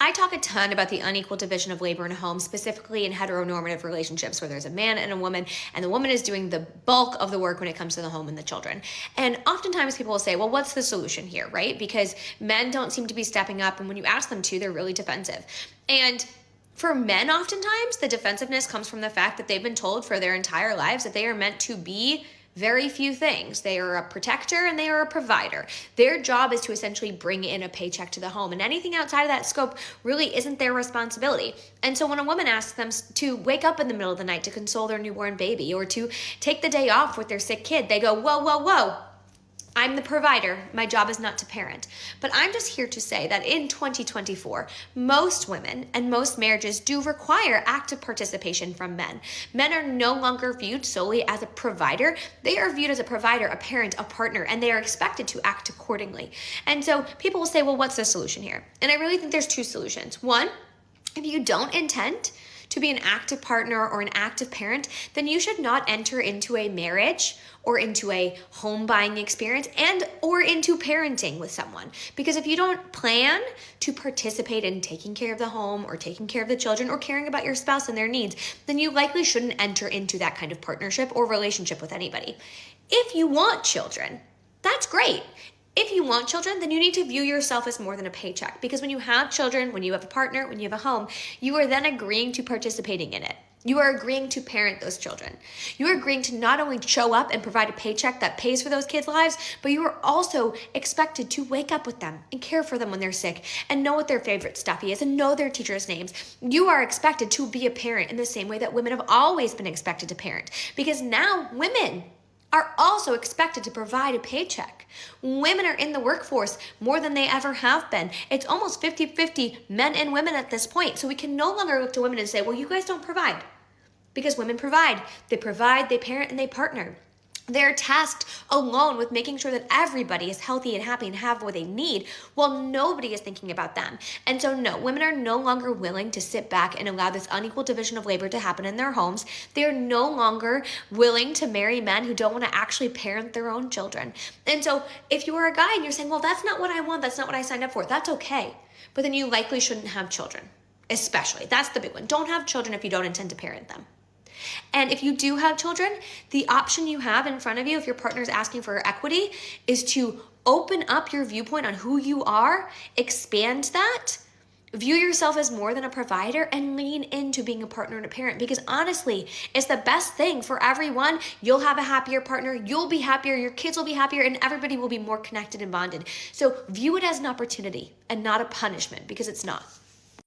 I talk a ton about the unequal division of labor in a home, specifically in heteronormative relationships where there's a man and a woman, and the woman is doing the bulk of the work when it comes to the home and the children. And oftentimes people will say, well, what's the solution here, right? Because men don't seem to be stepping up, and when you ask them to, they're really defensive. And for men, oftentimes, the defensiveness comes from the fact that they've been told for their entire lives that they are meant to be very few things. They are a protector and they are a provider. Their job is to essentially bring in a paycheck to the home, and anything outside of that scope really isn't their responsibility. And so when a woman asks them to wake up in the middle of the night to console their newborn baby or to take the day off with their sick kid, they go, whoa, whoa, whoa. I'm the provider. My job is not to parent. But I'm just here to say that in 2024, most women and most marriages do require active participation from men. Men are no longer viewed solely as a provider. They are viewed as a provider, a parent, a partner, and they are expected to act accordingly. And so people will say, well, what's the solution here? And I really think there's two solutions. One, if you don't intend to be an active partner or an active parent, then you should not enter into a marriage or into a home buying experience and or into parenting with someone. Because if you don't plan to participate in taking care of the home or taking care of the children or caring about your spouse and their needs, then you likely shouldn't enter into that kind of partnership or relationship with anybody. If you want children, that's great. If you want children, then you need to view yourself as more than a paycheck, because when you have children, when you have a partner, when you have a home, you are then agreeing to participating in it. You are agreeing to parent those children. You are agreeing to not only show up and provide a paycheck that pays for those kids' lives, but you are also expected to wake up with them and care for them when they're sick and know what their favorite stuff is and know their teachers' names. You are expected to be a parent in the same way that women have always been expected to parent, because now women are also expected to provide a paycheck. Women are in the workforce more than they ever have been. It's almost 50-50 men and women at this point. So we can no longer look to women and say, well, you guys don't provide. Because women provide, they parent, and they partner. They're tasked alone with making sure that everybody is healthy and happy and have what they need, while nobody is thinking about them. And so no, women are no longer willing to sit back and allow this unequal division of labor to happen in their homes. They are no longer willing to marry men who don't want to actually parent their own children. And so if you are a guy and you're saying, well, that's not what I want, that's not what I signed up for, that's okay. But then you likely shouldn't have children, especially. That's the big one. Don't have children if you don't intend to parent them. And if you do have children, the option you have in front of you, if your partner is asking for equity, is to open up your viewpoint on who you are, expand that, view yourself as more than a provider, and lean into being a partner and a parent. Because honestly, it's the best thing for everyone. You'll have a happier partner, you'll be happier, your kids will be happier, and everybody will be more connected and bonded. So view it as an opportunity and not a punishment, because it's not.